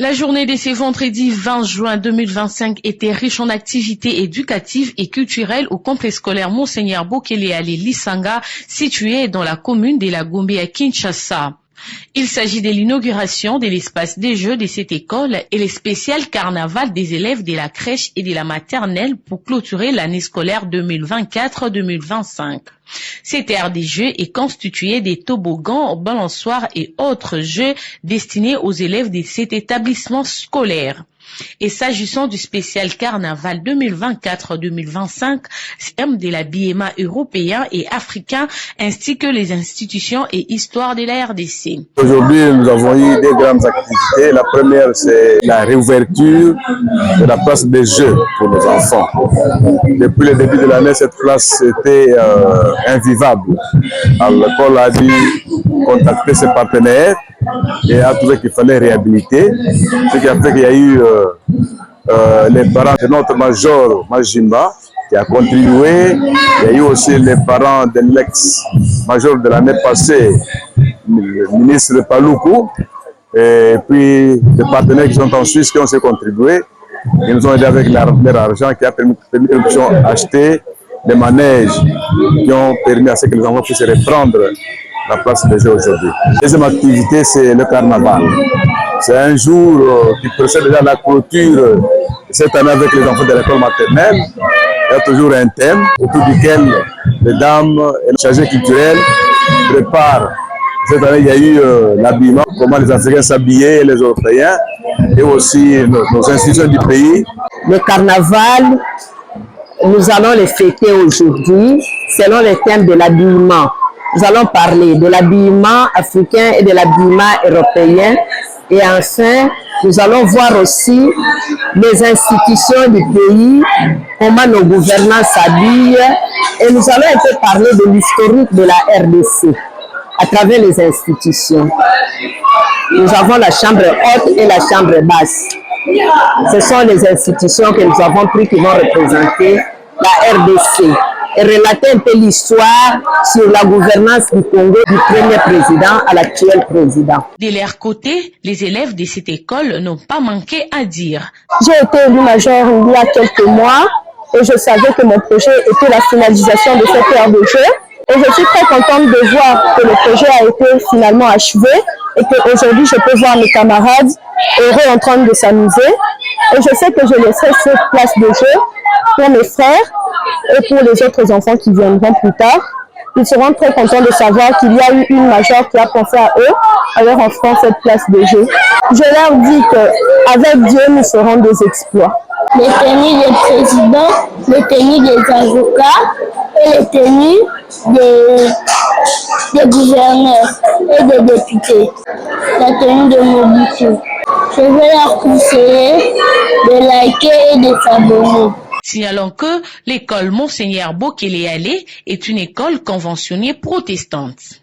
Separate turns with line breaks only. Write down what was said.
La journée de ce vendredi 20 juin 2025 était riche en activités éducatives et culturelles au complexe scolaire Monseigneur Bokele Ali Lisanga, situé dans la commune de la Gombe à Kinshasa. Il s'agit de l'inauguration de l'espace des jeux de cette école et le spécial carnaval des élèves de la crèche et de la maternelle pour clôturer l'année scolaire 2024-2025. Cette aire des jeux est constituée des toboggans, balançoires et autres jeux destinés aux élèves de cet établissement scolaire. Et s'agissant du spécial carnaval 2024-2025, thème de l'habillement européen et africain ainsi que les institutions et histoires de la RDC.
Aujourd'hui, nous avons eu des grandes activités. La première, c'est la réouverture de la place des jeux pour nos enfants. Depuis le début de l'année, cette place était invivable. Alors, l'école a dû contacter ses partenaires et a trouvé qu'il fallait réhabiliter, ce qui a fait qu'il y a eu les parents de notre major Majimba qui a contribué. Il y a eu aussi les parents de l'ex-major de l'année passée, le ministre Paloukou, et puis des partenaires qui sont en Suisse qui ont aussi contribué. Ils nous ont aidé avec leur argent qui a permis que nous puissions acheter des manèges qui ont permis à ce que les enfants puissent reprendre la place des jeux aujourd'hui. La deuxième activité, c'est le carnaval. C'est un jour qui précède déjà la clôture cette année avec les enfants de l'école maternelle. Il y a toujours un thème autour duquel les dames et les chargés culturels préparent. Cette année, il y a eu l'habillement, comment les Africains s'habillaient, les Européens, et aussi nos institutions du pays.
Le carnaval, nous allons le fêter aujourd'hui selon les thèmes de l'habillement. Nous allons parler de l'habillement africain et de l'habillement européen. Et enfin, nous allons voir aussi les institutions du pays, comment nos gouvernants s'habillent. Et nous allons un peu parler de l'historique de la RDC à travers les institutions. Nous avons la chambre haute et la chambre basse. Ce sont les institutions que nous avons prises qui vont représenter la RDC et relater un peu l'histoire sur la gouvernance du Congo du premier président à l'actuel président.
De leur côté, les élèves de cette école n'ont pas manqué à dire.
J'ai été élu major il y a quelques mois et je savais que mon projet était la finalisation de cette aire de jeu. Et je suis très contente de voir que le projet a été finalement achevé et qu'aujourd'hui je peux voir mes camarades heureux en train de s'amuser. Et je sais que je laisserai cette place de jeu pour mes frères et pour les autres enfants qui viendront plus tard. Ils seront très contents de savoir qu'il y a eu une majeure qui a pensé à eux en leur offrant cette place de jeu. Je leur dis qu'avec Dieu, nous ferons des exploits.
Les tenues des présidents, les tenues des avocats et les tenues des gouverneurs et des députés. La tenue de Mobutu. Je vais leur conseiller de liker et de s'abonner.
Signalons que l'école Monseigneur Bokele Ali est une école conventionnée protestante.